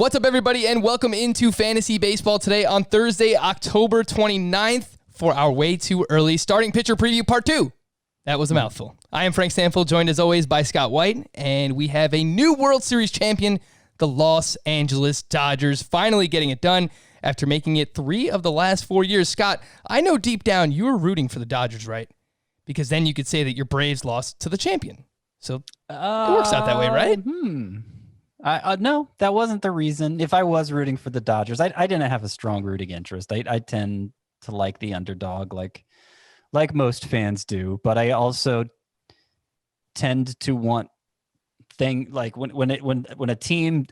What's up, everybody, and welcome into Fantasy Baseball today on Thursday, October 29th for our way too early starting pitcher preview part 2. That was a mouthful. I am Frank Stanfield, joined as always by Scott White, and we have a new World Series champion, the Los Angeles Dodgers, finally getting it done after making it 3 of the last 4 years. Scott, I know deep down you were rooting for the Dodgers, right? Because then you could say that your Braves lost to the champion. So it works out that way, right? No, that wasn't the reason. If I was rooting for the Dodgers, I didn't have a strong rooting interest. I tend to like the underdog, like most fans do. But I also tend to want when a team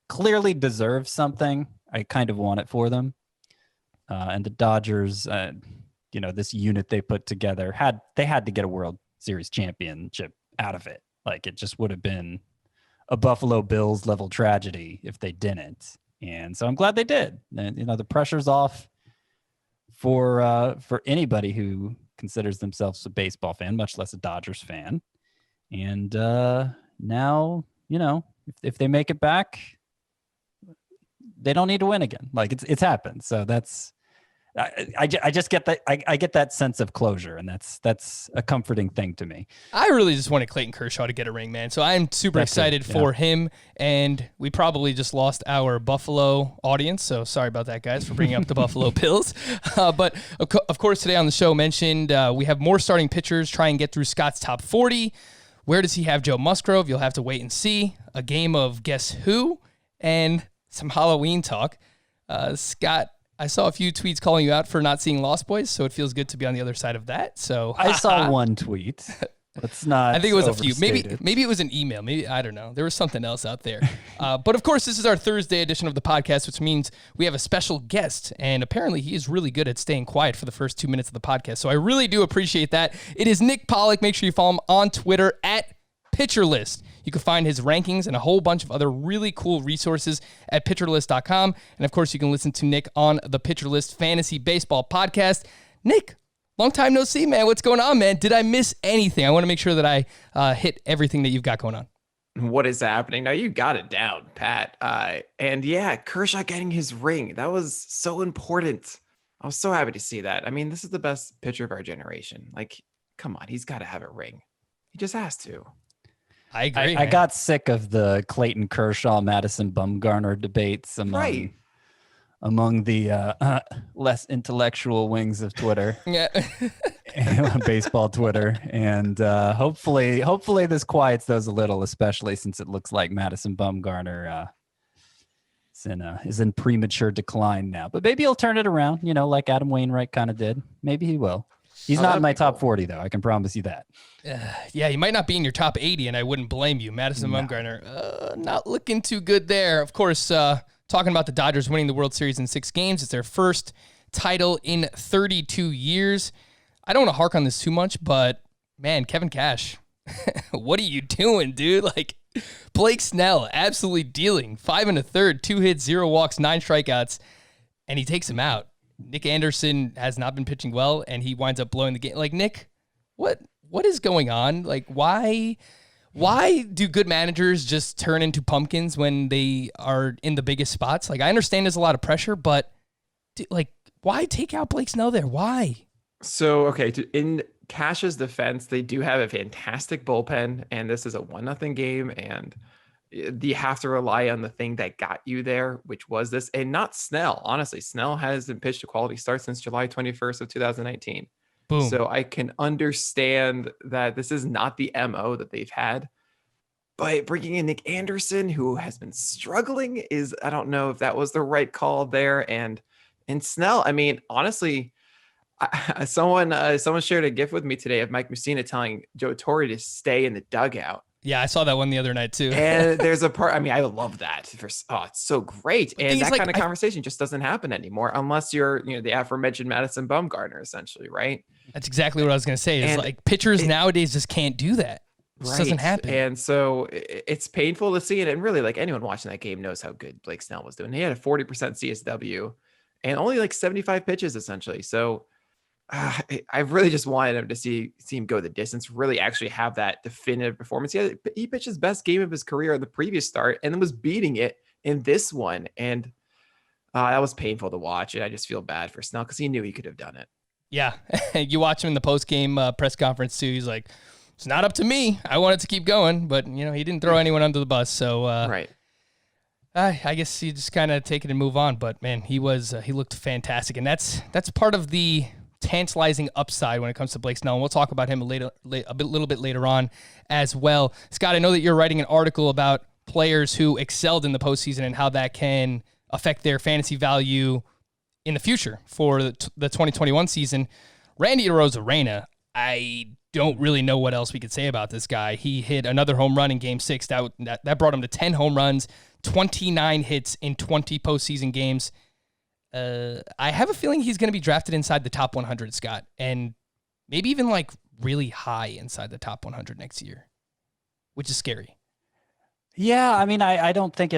clearly deserves something, I kind of want it for them. And the Dodgers, this unit they put together had to get a World Series championship out of it. Like, it just would have been a Buffalo Bills level tragedy if they didn't. And so I'm glad they did. And, the pressure's off for anybody who considers themselves a baseball fan, much less a Dodgers fan. And now, if they make it back, they don't need to win again. Like, it's happened. So I just get that. I get that sense of closure, and that's a comforting thing to me. I really just wanted Clayton Kershaw to get a ring, man. So I'm super excited for him, and we probably just lost our Buffalo audience. So sorry about that, guys, for bringing up the Buffalo Bills. But of course, today on the show mentioned we have more starting pitchers. Try and get through Scott's top 40. Where does he have Joe Musgrove? You'll have to wait and see. A game of Guess Who and some Halloween talk. Scott, I saw a few tweets calling you out for not seeing Lost Boys, so it feels good to be on the other side of that. So I saw one tweet. Let's not. I think it was a few. Maybe it was an email. Maybe, I don't know. There was something else out there. But of course, this is our Thursday edition of the podcast, which means we have a special guest, and apparently he is really good at staying quiet for the first 2 minutes of the podcast. So I really do appreciate that. It is Nick Pollack. Make sure you follow him on Twitter at PitcherList. You can find his rankings and a whole bunch of other really cool resources at pitcherlist.com. And of course, you can listen to Nick on the PitcherList Fantasy Baseball Podcast. Nick, long time no see, man. What's going on, man? Did I miss anything? I want to make sure that I hit everything that you've got going on. What is happening? Now, you got it down, Pat. And yeah, Kershaw getting his ring. That was so important. I was so happy to see that. I mean, this is the best pitcher of our generation. Like, come on, he's got to have a ring. He just has to. I agree. I got sick of the Clayton Kershaw, Madison Bumgarner debates among the less intellectual wings of Twitter, baseball Twitter, and hopefully this quiets those a little, especially since it looks like Madison Bumgarner is in premature decline now. But maybe he'll turn it around, like Adam Wainwright kind of did. Maybe he will. He's not in my top 40, though. I can promise you that. Yeah, he might not be in your top 80, and I wouldn't blame you. Madison Bumgarner, not looking too good there. Of course, talking about the Dodgers winning the World Series in 6 games. It's their first title in 32 years. I don't want to hark on this too much, but, man, Kevin Cash, what are you doing, dude? Like, Blake Snell absolutely dealing. 5 1/3, 2 hits, 0 walks, 9 strikeouts, and he takes him out. Nick Anderson has not been pitching well, and he winds up blowing the game. Like, Nick, what is going on? Like, why do good managers just turn into pumpkins when they are in the biggest spots? Like, I understand there's a lot of pressure, but why take out Blake Snell there? Why? So, okay, in Cash's defense, they do have a fantastic bullpen, and this is a 1-0 game, and you have to rely on the thing that got you there, which was this, and not Snell. Honestly, Snell hasn't pitched a quality start since July 21st of 2019. Boom. So I can understand that this is not the MO that they've had, but bringing in Nick Anderson, who has been struggling, I don't know if that was the right call there. And Snell, I mean, honestly, someone shared a GIF with me today of Mike Mussina telling Joe Torre to stay in the dugout. Yeah, I saw that one the other night too. And there's a part, I mean, I love that. It's so great. And that kind of conversation just doesn't happen anymore unless you're, the aforementioned Madison Bumgarner, essentially, right? That's exactly what I was going to say. Is like pitchers nowadays just can't do that. It just doesn't happen. And so it's painful to see it. And really, like, anyone watching that game knows how good Blake Snell was doing. He had a 40% CSW and only like 75 pitches essentially. So I really just wanted him to see him go the distance, really actually have that definitive performance. He pitched his best game of his career in the previous start and then was beating it in this one. And that was painful to watch. And I just feel bad for Snell because he knew he could have done it. Yeah. You watch him in the post-game press conference too. He's like, it's not up to me. I wanted to keep going, but he didn't throw anyone under the bus. So Right. I guess you just kind of take it and move on. But man, he looked fantastic. And that's part of the tantalizing upside when it comes to Blake Snell. And we'll talk about him a little bit later on as well. Scott, I know that you're writing an article about players who excelled in the postseason and how that can affect their fantasy value in the future for the 2021 season. Randy Arozarena, I don't really know what else we could say about this guy. He hit another home run in Game 6. That brought him to 10 home runs, 29 hits in 20 postseason games. I have a feeling he's going to be drafted inside the top 100, Scott, and maybe even like really high inside the top 100 next year, which is scary. Yeah, I mean, I don't think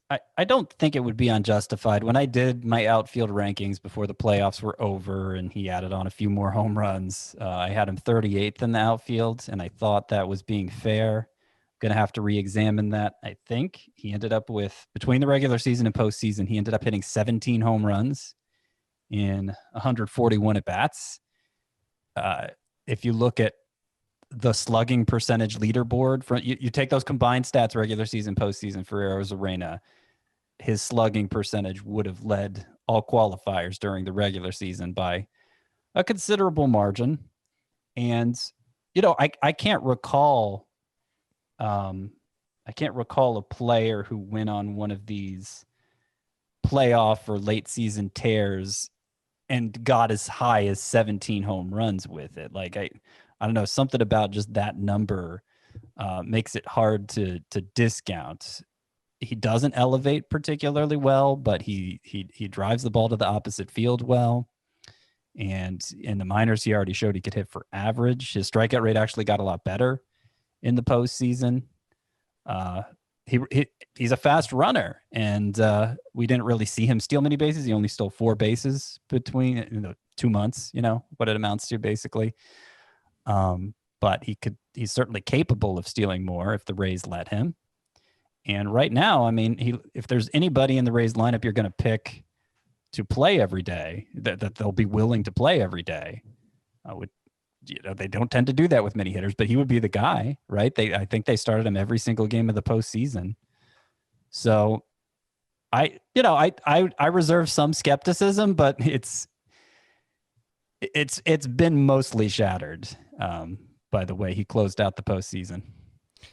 I don't think it would be unjustified. When I did my outfield rankings before the playoffs were over and he added on a few more home runs, I had him 38th in the outfield, and I thought that was being fair. Going to have to re-examine that. I think he ended up with, between the regular season and postseason, he ended up hitting 17 home runs in 141 at-bats. If you look at the slugging percentage leaderboard, for you take those combined stats, regular season, postseason, for Arozarena, his slugging percentage would have led all qualifiers during the regular season by a considerable margin. And, I can't recall a player who went on one of these playoff or late season tears and got as high as 17 home runs with it. Like, I don't know, something about just that number makes it hard to discount. He doesn't elevate particularly well, but he drives the ball to the opposite field well. And in the minors, he already showed he could hit for average. His strikeout rate actually got a lot better in the postseason. He's a fast runner, and we didn't really see him steal many bases. He only stole 4 bases between 2 months, what it amounts to basically. But he's certainly capable of stealing more if the Rays let him. And right now, I mean, if there's anybody in the Rays lineup you're going to pick to play every day, that they'll be willing to play every day, they don't tend to do that with many hitters, but he would be the guy, right? I think they started him every single game of the postseason. So I reserve some skepticism, but it's been mostly shattered by the way he closed out the postseason.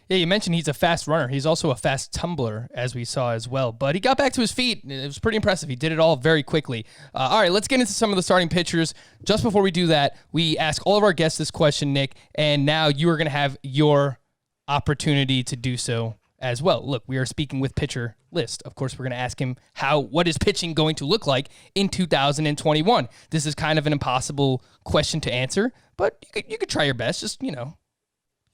Yeah, you mentioned he's a fast runner. He's also a fast tumbler, as we saw as well. But he got back to his feet. It was pretty impressive. He did it all very quickly. All right, let's get into some of the starting pitchers. Just before we do that, we ask all of our guests this question, Nick, and now you are going to have your opportunity to do so as well. Look, we are speaking with Pitcher List. Of course, we're going to ask him what is pitching going to look like in 2021. This is kind of an impossible question to answer, but you could try your best. Just,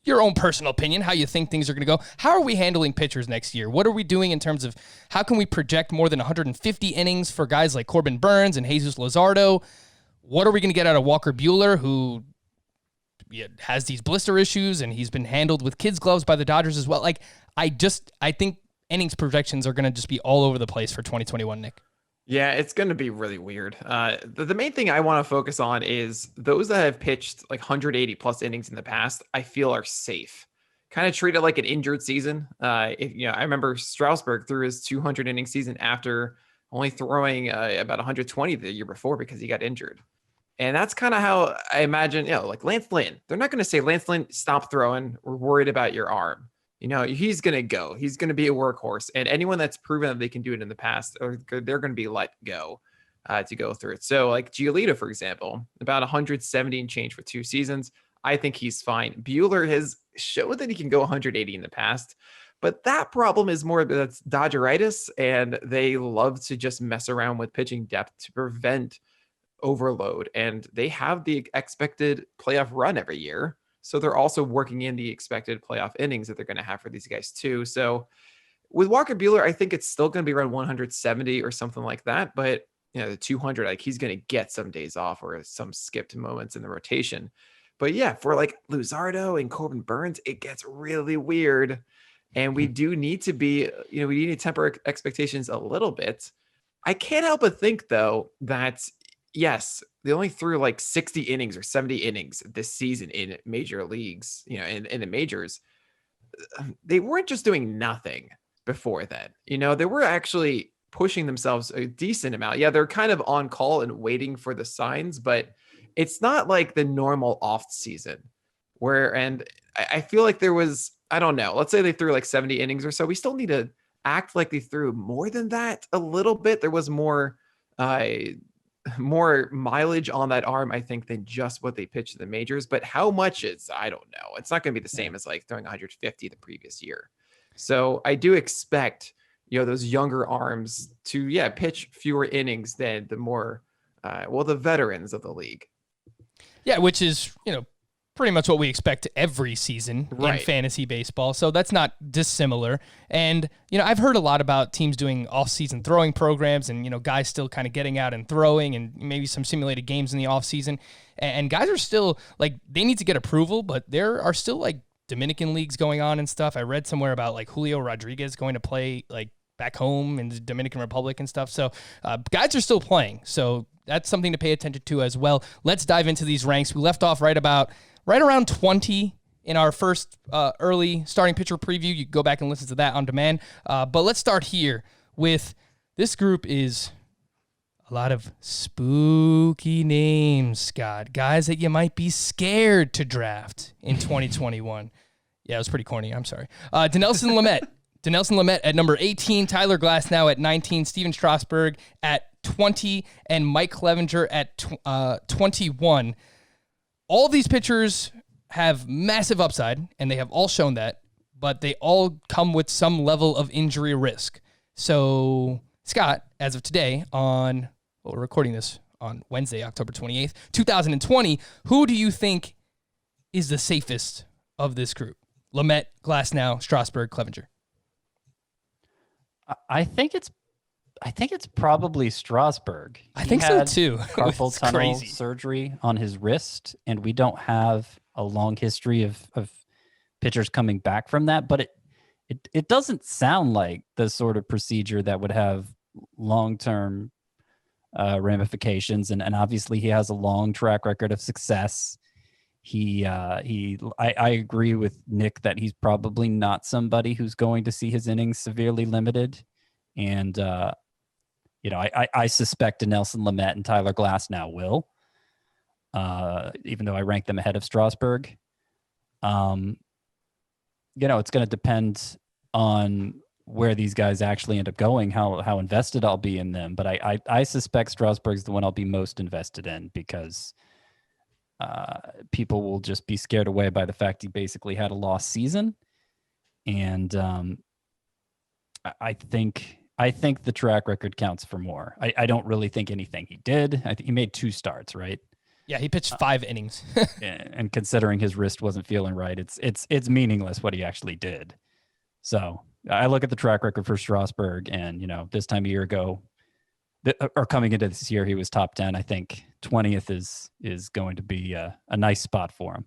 your own personal opinion, how you think things are going to go. How are we handling pitchers next year? What are we doing in terms of how can we project more than 150 innings for guys like Corbin Burns and Jesus Luzardo? What are we going to get out of Walker Buehler, who has these blister issues and he's been handled with kids' gloves by the Dodgers as well? Like, I think innings projections are going to just be all over the place for 2021, Nick. Yeah, it's going to be really weird. The main thing I want to focus on is those that have pitched like 180 plus innings in the past, I feel are safe. Kind of treat it like an injured season. I remember Strasbourg threw his 200 inning season after only throwing about 120 the year before because he got injured. And that's kind of how I imagine, like Lance Lynn. They're not going to say, Lance Lynn, stop throwing. We're worried about your arm. He's going to go. He's going to be a workhorse. And anyone that's proven that they can do it in the past, they're going to be let go to go through it. So like Giolito, for example, about 170 and change for 2 seasons. I think he's fine. Buehler has showed that he can go 180 in the past, but that problem is more that's Dodgeritis, and they love to just mess around with pitching depth to prevent overload. And they have the expected playoff run every year. So they're also working in the expected playoff innings that they're going to have for these guys too. So with Walker Buehler, I think it's still going to be around 170 or something like that. But the 200, like he's going to get some days off or some skipped moments in the rotation. But yeah, for like Luzardo and Corbin Burns, it gets really weird. And we do need to be, we need to temper expectations a little bit. I can't help but think, though, that yes, they only threw like 60 innings or 70 innings this season in major leagues, in the majors. They weren't just doing nothing before then. They were actually pushing themselves a decent amount. Yeah, they're kind of on call and waiting for the signs, but it's not like the normal off season and I feel like there was, I don't know, let's say they threw like 70 innings or so. We still need to act like they threw more than that a little bit. There was more mileage on that arm, I think, than just what they pitched in the majors. But how much I don't know. It's not going to be the same as like throwing 150 the previous year. So I do expect, those younger arms to, pitch fewer innings than the more, the veterans of the league. Yeah, which is, pretty much what we expect every season in fantasy baseball. So that's not dissimilar. And, I've heard a lot about teams doing off-season throwing programs and, guys still kind of getting out and throwing and maybe some simulated games in the off-season. And guys are still, like, they need to get approval, but there are still, like, Dominican leagues going on and stuff. I read somewhere about, like, Julio Rodriguez going to play, like, back home in the Dominican Republic and stuff. So guys are still playing. So that's something to pay attention to as well. Let's dive into these ranks. We left off right around 20 in our first early starting pitcher preview. You can go back and listen to that on demand. But let's start here with this group is a lot of spooky names, Scott. Guys that you might be scared to draft in 2021. Yeah, it was pretty corny. I'm sorry. Dinelson Lamet. Dinelson Lamet at number 18, Tyler Glasnow at 19, Steven Strasburg at 20, and Mike Clevenger at 21. All of these pitchers have massive upside, and they have all shown that, but they all come with some level of injury risk. So, Scott, as of today, we're recording this on Wednesday, October 28th, 2020, who do you think is the safest of this group? Lamet, Glasnow, Strasburg, Clevenger. I think it's probably Strasburg. I think so too. Carpal tunnel surgery on his wrist, and we don't have a long history of pitchers coming back from that. But it doesn't sound like the sort of procedure that would have long-term ramifications. And obviously, he has a long track record of success. I agree with Nick that he's probably not somebody who's going to see his innings severely limited. And, I suspect Dinelson Lamet and Tyler Glasnow will, even though I rank them ahead of Strasburg. It's going to depend on where these guys actually end up going, how invested I'll be in them. But I suspect Strasburg's the one I'll be most invested in because people will just be scared away by the fact he basically had a lost season. And I think the track record counts for more. I don't really think anything he did. I think he made 2 starts, right? Yeah, he pitched 5 innings. And considering his wrist wasn't feeling right, it's meaningless what he actually did. So I look at the track record for Strasburg, and this time a year ago, or coming into this year, he was top 10. I think 20th is going to be a nice spot for him.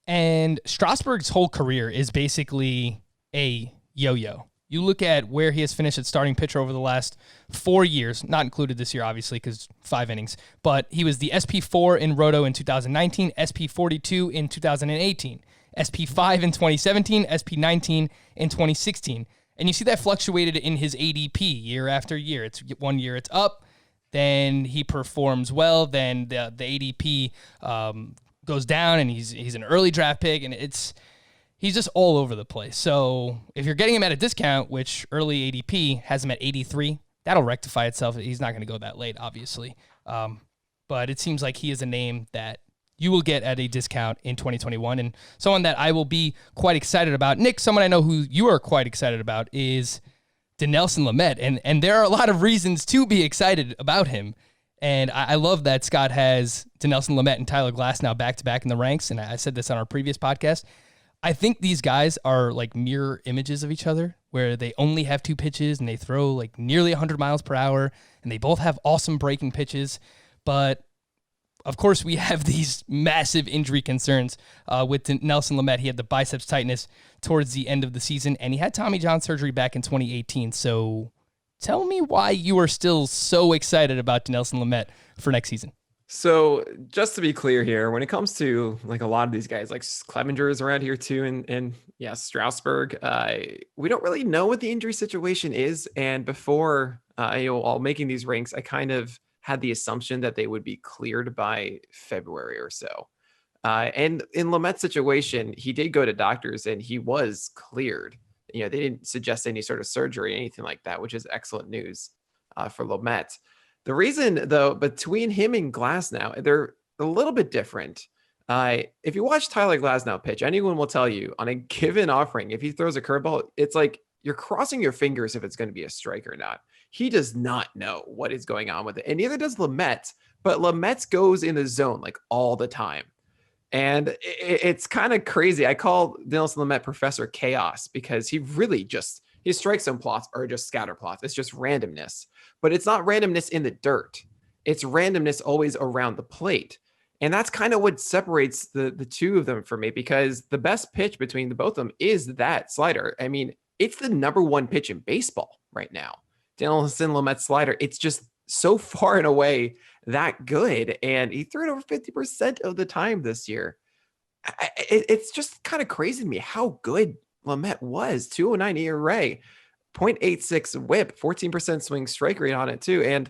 And Strasburg's whole career is basically a yo-yo. You look at where he has finished at starting pitcher over the last 4 years, not included this year, obviously, because 5 innings, but he was the SP4 in Roto in 2019, SP42 in 2018, SP5 in 2017, SP19 in 2016. And you see that fluctuated in his ADP year after year. It's one year it's up, then he performs well, then the ADP goes down, and he's an early draft pick, and he's just all over the place. So if you're getting him at a discount, which early ADP has him at 83, that'll rectify itself. He's not going to go that late, obviously. But it seems like he is a name that you will get at a discount in 2021, and someone that I will be quite excited about. Nick, someone I know who you are quite excited about is Dinelson Lamet, and there are a lot of reasons to be excited about him. And I love that Scott has Dinelson Lamet and Tyler Glasnow back-to-back in the ranks, and I said this on our previous podcast. I think these guys are like mirror images of each other, where they only have 2 pitches and they throw like nearly 100 miles per hour, and they both have awesome breaking pitches. But of course, we have these massive injury concerns with Nelson Lamet. He had the biceps tightness towards the end of the season, and he had Tommy John surgery back in 2018. So tell me why you are still so excited about Nelson Lamet for next season. So just to be clear here, when it comes to like a lot of these guys, like Clevenger is around here too, and yeah, Strasbourg, we don't really know what the injury situation is. And before, while making these ranks, I kind of had the assumption that they would be cleared by February or so. And in Lamet's situation, he did go to doctors and he was cleared. They didn't suggest any sort of surgery or anything like that, which is excellent news for Lamet. The reason, though, between him and Glasnow, they're a little bit different. If you watch Tyler Glasnow pitch, anyone will tell you on a given offering, if he throws a curveball, it's like you're crossing your fingers if it's going to be a strike or not. He does not know what is going on with it, and neither does Lamet. But Lamet goes in the zone like all the time, and it's kind of crazy. I call Nelson Lamet Professor Chaos because he really just his strike zone plots are just scatter plots. It's just randomness. But it's not randomness in the dirt. It's randomness always around the plate. And that's kind of what separates the two of them for me, because the best pitch between the both of them is that slider. I mean, it's the number one pitch in baseball right now. Nelson Lamet's slider, it's just so far and away that good. And he threw it over 50% of the time this year. It's just kind of crazy to me how good Lamet was. 209 ERA. 0.86 whip, 14% swing strike rate on it too. And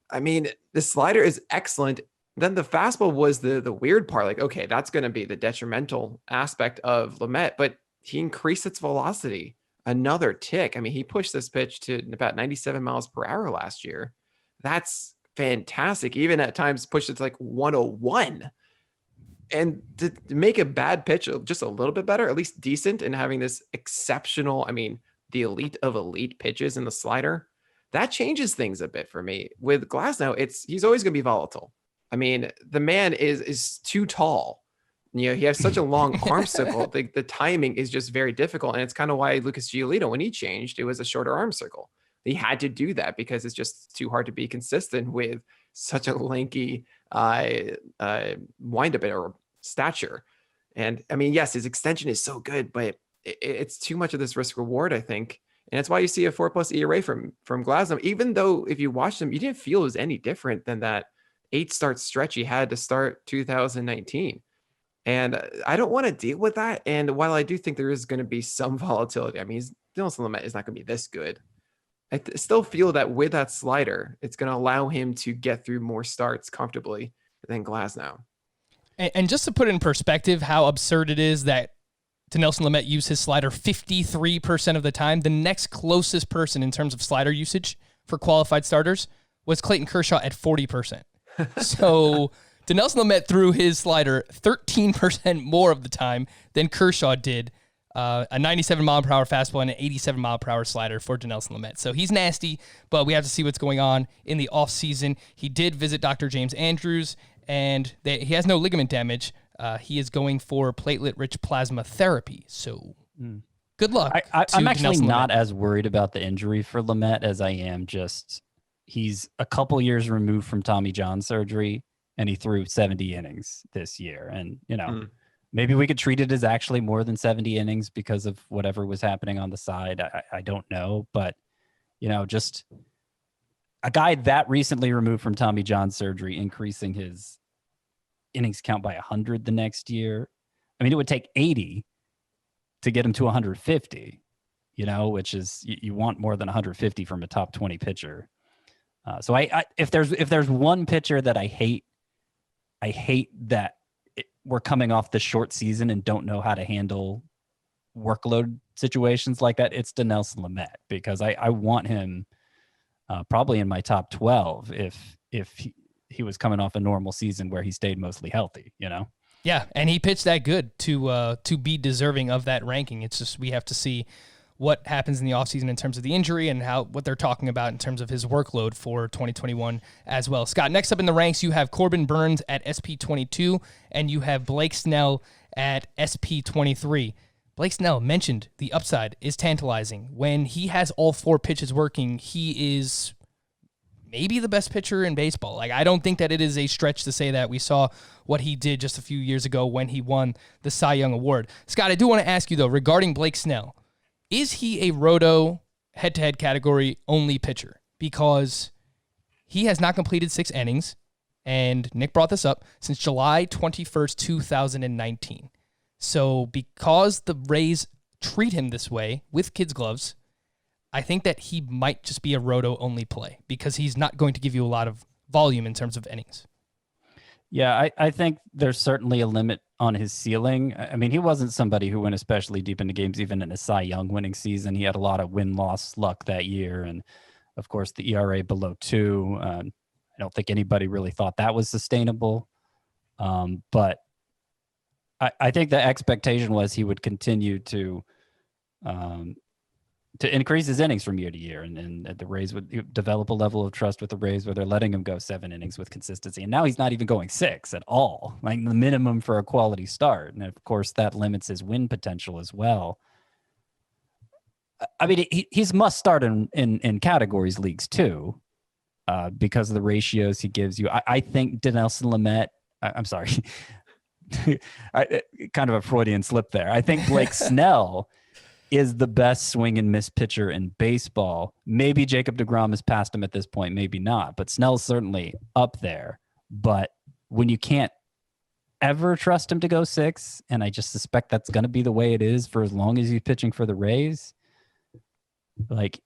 I mean, the slider is excellent. Then the fastball was the weird part. Like, okay, that's going to be the detrimental aspect of Lamet, but he increased its velocity another tick. I mean, he pushed this pitch to about 97 miles per hour last year. That's fantastic. Even at times pushed it to like 101. And to make a bad pitch just a little bit better, at least decent, and having this exceptional, I mean, the elite of elite pitches in the slider, that changes things a bit for me. With Glasnow, he's always going to be volatile. I mean, the man is too tall. He has such a long arm circle. The timing is just very difficult. And it's kind of why Lucas Giolito, when he changed, it was a shorter arm circle. He had to do that because it's just too hard to be consistent with such a lanky windup or stature. And I mean, yes, his extension is so good, but it's too much of this risk reward, I think. And that's why you see a 4+ ERA from Glasnow, even though if you watched him, you didn't feel it was any different than that 8-start stretch he had to start 2019. And I don't want to deal with that. And while I do think there is going to be some volatility, I mean, Nelson Lamet is not going to be this good. I still feel that with that slider, it's going to allow him to get through more starts comfortably than Glasnow. And just to put in perspective how absurd it is that Nelson Lamet used his slider 53% of the time, the next closest person in terms of slider usage for qualified starters was Clayton Kershaw at 40%. So Nelson Lamet threw his slider 13% more of the time than Kershaw did. A 97-mile-per-hour fastball and an 87-mile-per-hour slider for Nelson Lamet. So he's nasty, but we have to see what's going on in the offseason. He did visit Dr. James Andrews, and he has no ligament damage. He is going for platelet-rich plasma therapy. So good luck. I'm actually not as worried about the injury for Lamet as I am just he's a couple years removed from Tommy John surgery, and he threw 70 innings this year. And, maybe we could treat it as actually more than 70 innings because of whatever was happening on the side. I don't know. But, just a guy that recently removed from Tommy John surgery, increasing his innings count by 100 the next year. I mean, it would take 80 to get him to 150, which is you want more than 150 from a top 20 pitcher. So if there's one pitcher that I hate that we're coming off the short season and don't know how to handle workload situations like that, it's Nelson Lamet, because I want him probably in my top 12 if he was coming off a normal season where he stayed mostly healthy, Yeah, and he pitched that good to be deserving of that ranking. It's just we have to see what happens in the offseason in terms of the injury and what they're talking about in terms of his workload for 2021 as well. Scott, next up in the ranks, you have Corbin Burns at SP22, and you have Blake Snell at SP23. Blake Snell mentioned the upside is tantalizing. When he has all four pitches working, he is maybe the best pitcher in baseball. Like, I don't think that it is a stretch to say that. We saw what he did just a few years ago when he won the Cy Young Award. Scott, I do want to ask you, though, regarding Blake Snell, is he a roto head-to-head category only pitcher? Because he has not completed 6 innings, and Nick brought this up, since July 21st, 2019. So because the Rays treat him this way with kids' gloves, I think that he might just be a roto-only play because he's not going to give you a lot of volume in terms of innings. Yeah, I think there's certainly a limit on his ceiling. I mean, he wasn't somebody who went especially deep into games, even in a Cy Young winning season. He had a lot of win-loss luck that year, and of course, the ERA below 2. I don't think anybody really thought that was sustainable. But I think the expectation was he would continue to increase his innings from year to year, and the Rays would develop a level of trust with the Rays where they're letting him go 7 innings with consistency. And now he's not even going 6 at all, like the minimum for a quality start. And of course, that limits his win potential as well. I mean, he's must start in categories leagues too, because of the ratios he gives you. I think Dinelson Lamet, I'm sorry, kind of a Freudian slip there. I think Blake Snell is the best swing and miss pitcher in baseball. Maybe Jacob deGrom has passed him at this point, maybe not, but Snell's certainly up there. But when you can't ever trust him to go 6, and I just suspect that's going to be the way it is for as long as he's pitching for the Rays, like,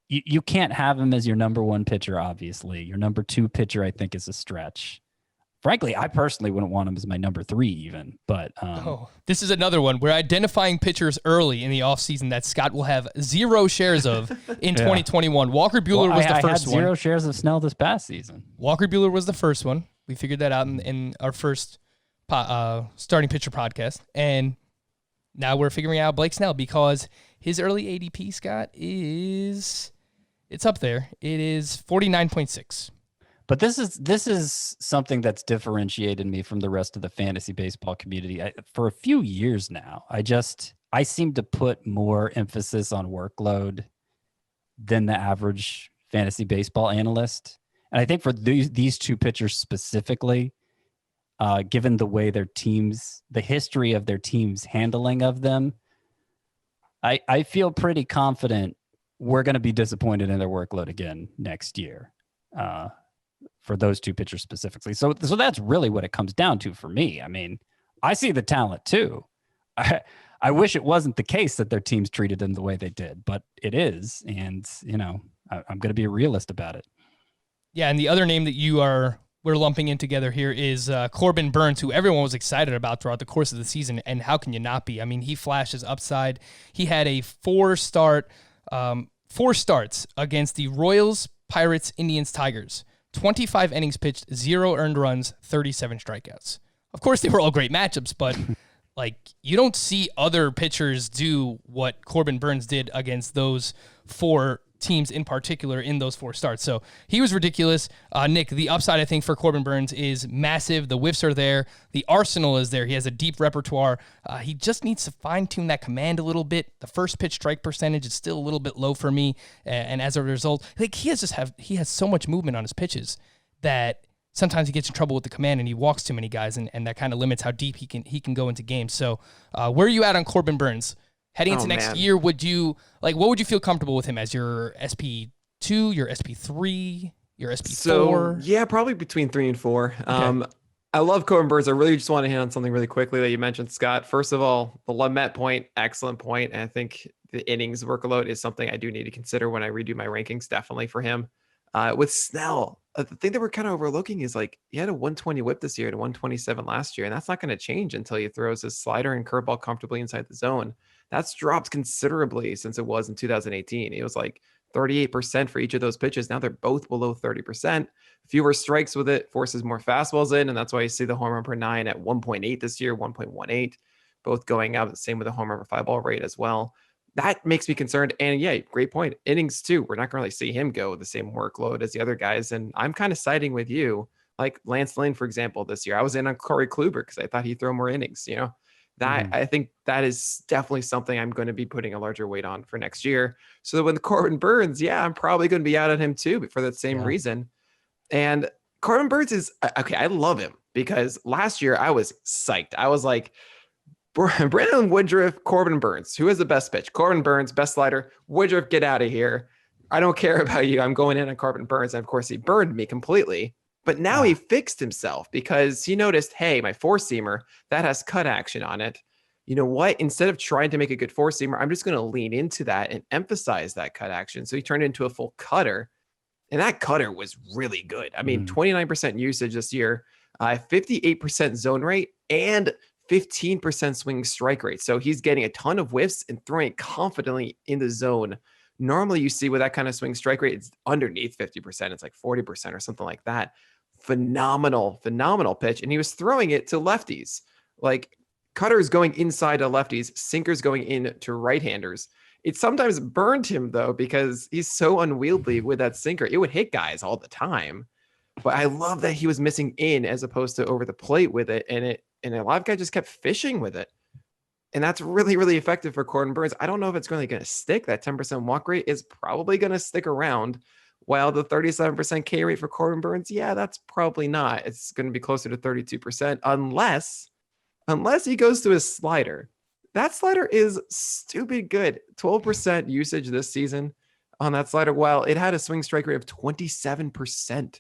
you can't have him as your number 1 pitcher, obviously. Your number 2 pitcher, I think, is a stretch. Frankly, I personally wouldn't want him as my number 3 even. But this is another one. We're identifying pitchers early in the offseason that Scott will have 0 shares of in 2021. Walker Buehler was the first I one. had 0 shares of Snell this past season. Walker Buehler was the first one. We figured that out in our first starting pitcher podcast. And now we're figuring out Blake Snell because his early ADP, Scott, it's up there. It is 49.6. But this is something that's differentiated me from the rest of the fantasy baseball community. For a few years now, I seem to put more emphasis on workload than the average fantasy baseball analyst. And I think for these 2 pitchers specifically, given the way their teams, the history of their team's handling of them, I feel pretty confident we're going to be disappointed in their workload again next year. For those 2 pitchers specifically. So that's really what it comes down to for me. I mean, I see the talent too. I wish it wasn't the case that their teams treated them the way they did, but it is. And, I'm going to be a realist about it. Yeah, and the other name that we're lumping in together here is Corbin Burns, who everyone was excited about throughout the course of the season, and how can you not be? I mean, he flashes upside. He had a 4 starts against the Royals, Pirates, Indians, Tigers. 25 innings pitched, 0 earned runs, 37 strikeouts. Of course, they were all great matchups, but like, you don't see other pitchers do what Corbin Burns did against those 4 teams in particular in those 4 starts. So he was ridiculous. Nick, the upside, I think, for Corbin Burns is massive. The whiffs are there. The arsenal is there. He has a deep repertoire. He just needs to fine-tune that command a little bit. The first pitch strike percentage is still a little bit low for me. And as a result, like, he has so much movement on his pitches that sometimes he gets in trouble with the command and he walks too many guys, and that kind of limits how deep he can go into games. So where are you at on Corbin Burns? Heading into next year, what would you feel comfortable with him as your SP2, your SP3, your SP4? So, yeah, probably between 3 and 4. Okay. I love Corbin Burns. I really just want to hit on something really quickly that you mentioned, Scott. First of all, the Lamet point, excellent point. And I think the innings workload is something I do need to consider when I redo my rankings, definitely for him. With Snell, the thing that we're kind of overlooking is, like, he had a 120 whip this year and a 127 last year, and that's not going to change until he throws his slider and curveball comfortably inside the zone. That's dropped considerably since it was in 2018. It was like 38% for each of those pitches. Now they're both below 30%. Fewer strikes with it, forces more fastballs in, and that's why you see the home run per 9 at 1.8 this year, 1.18, both going up. The same with the home run per 5 ball rate as well. That makes me concerned. And yeah, great point. Innings too. We're not going to really see him go the same workload as the other guys. And I'm kind of siding with you, like Lance Lynn, for example, this year. I was in on Corey Kluber because I thought he'd throw more innings. That I think that is definitely something I'm going to be putting a larger weight on for next year. So that when Corbin Burns, I'm probably going to be out on him too, but for that same reason. And Corbin Burns is okay. I love him because last year I was psyched. I was like, Brandon Woodruff, Corbin Burns. Who has the best pitch? Corbin Burns, best slider. Woodruff, get out of here. I don't care about you. I'm going in on Corbin Burns. And of course, he burned me completely. But now he fixed himself because he noticed, hey, my four-seamer, that has cut action on it. You know what? Instead of trying to make a good four-seamer, I'm just going to lean into that and emphasize that cut action. So he turned it into a full cutter. And that cutter was really good. I mean, 29% usage this year, 58% zone rate, and 15% swing strike rate. So he's getting a ton of whiffs and throwing it confidently in the zone. Normally you see with that kind of swing strike rate, it's underneath 50%. It's like 40% or something like that. Phenomenal pitch. And he was throwing it to lefties. Like cutters going inside to lefties, sinkers going in to right-handers. It sometimes burned him though, because he's so unwieldy with that sinker. It would hit guys all the time. But I love that he was missing in as opposed to over the plate with it. And a lot of guys just kept fishing with it. And that's really, really effective for Corbin Burns. I don't know if it's really going to stick. That 10% walk rate is probably going to stick around. While the 37% K rate for Corbin Burns, that's probably not. It's going to be closer to 32% unless he goes to his slider. That slider is stupid good. 12% usage this season on that slider, while it had a swing strike rate of 27%.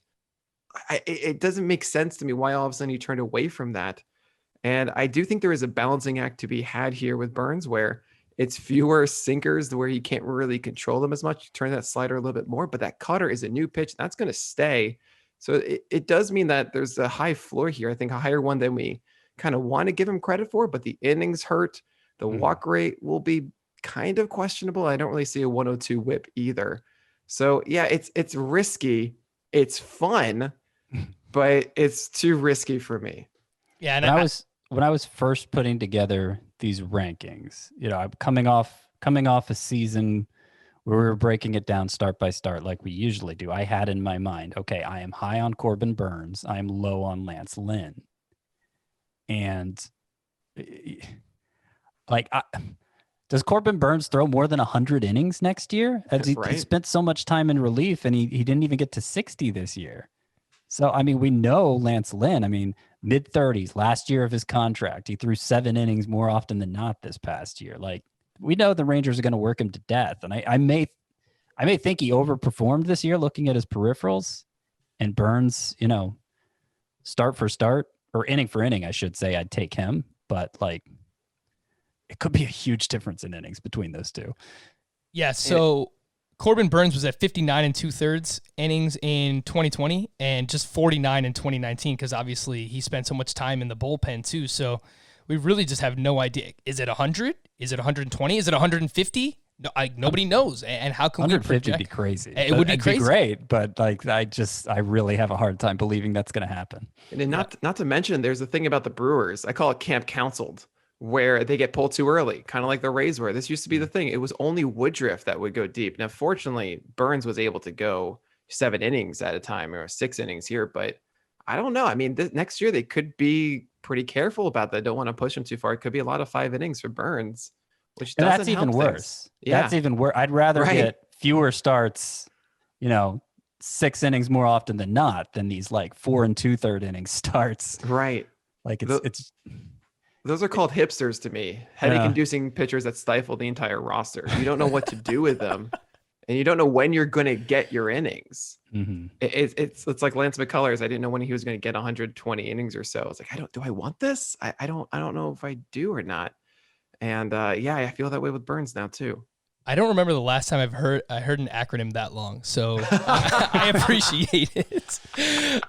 It doesn't make sense to me why all of a sudden he turned away from that. And I do think there is a balancing act to be had here with Burns where it's fewer sinkers where he can't really control them as much. Turn that slider a little bit more, but that cutter is a new pitch. That's going to stay. So it does mean that there's a high floor here. I think a higher one than we kind of want to give him credit for, but the innings hurt. The walk rate will be kind of questionable. I don't really see a 102 whip either. So it's risky. It's fun, but it's too risky for me. Yeah. And when I was first putting together these rankings, I'm coming off a season where we were breaking it down start by start like we usually do. I had in my mind, okay, I am high on Corbin Burns. I am low on Lance Lynn. And does Corbin Burns throw more than 100 innings next year? He spent so much time in relief and he didn't even get to 60 this year. So, I mean, we know Lance Lynn, mid-30s, last year of his contract. He threw 7 innings more often than not this past year. Like, we know the Rangers are going to work him to death. And I may think he overperformed this year looking at his peripherals. And Burns, start for start, or inning for inning, I should say, I'd take him. But, it could be a huge difference in innings between those two. Yeah, so Corbin Burns was at 59 2/3 innings in 2020 and just 49 in 2019 because obviously he spent so much time in the bullpen too. So we really just have no idea. Is it 100? Is it 120? Is it 150? No, nobody knows. And how can we project? 150 would be crazy. It would be crazy. Be great, but I really have a hard time believing that's going to happen. And then not to mention, there's a thing about the Brewers. I call it camp counseled, where they get pulled too early, kind of like the Rays were. This used to be the thing. It was only Woodruff that would go deep. Now, fortunately, Burns was able to go 7 innings at a time or 6 innings here, but I don't know. Next year they could be pretty careful about that. Don't want to push him too far. It could be a lot of 5 innings for Burns, which doesn't that's even help worse. things. Yeah. That's even worse. I'd rather get fewer starts, 6 innings more often than not than these 4 2/3 innings starts. Right. It's those are called hipsters to me. Headache-inducing pitchers that stifle the entire roster. You don't know what to do with them, and you don't know when you're going to get your innings. Mm-hmm. It's like Lance McCullers. I didn't know when he was going to get 120 innings or so. I was like, do I want this? I don't know if I do or not. And I feel that way with Burns now too. I don't remember the last time I heard an acronym that long, so I appreciate it.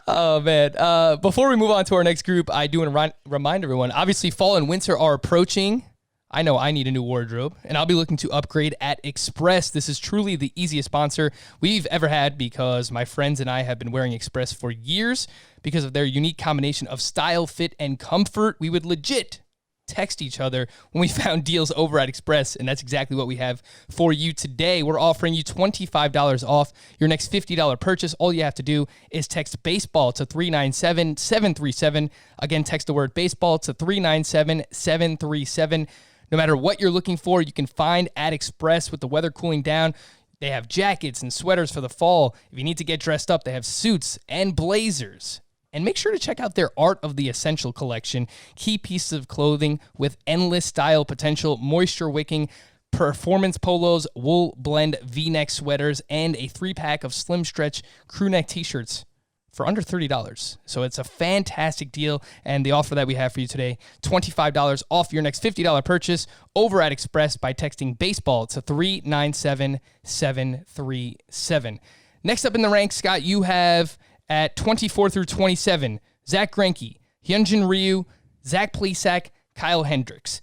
Oh, man. Before we move on to our next group, I do want to remind everyone, obviously fall and winter are approaching. I know I need a new wardrobe, and I'll be looking to upgrade at Express. This is truly the easiest sponsor we've ever had because my friends and I have been wearing Express for years because of their unique combination of style, fit, and comfort. We would legit text each other when we found deals over at Express, and that's exactly what we have for you today. We're offering you $25 off your next $50 purchase. All you have to do is text baseball to 397-737. Again, text the word baseball to 397-737. No matter what you're looking for, you can find at Express. With the weather cooling down, they have jackets and sweaters for the fall. If you need to get dressed up, they have suits and blazers. And make sure to check out their Art of the Essential collection. Key pieces of clothing with endless style potential, moisture-wicking performance polos, wool blend V-neck sweaters, and a 3-pack of slim stretch crew neck t-shirts for under $30. So it's a fantastic deal. And the offer that we have for you today, $25 off your next $50 purchase over at Express by texting baseball to 397-737. Next up in the ranks, Scott, you have at 24 through 27, Zach Greinke, Hyunjin Ryu, Zach Plesac, Kyle Hendricks.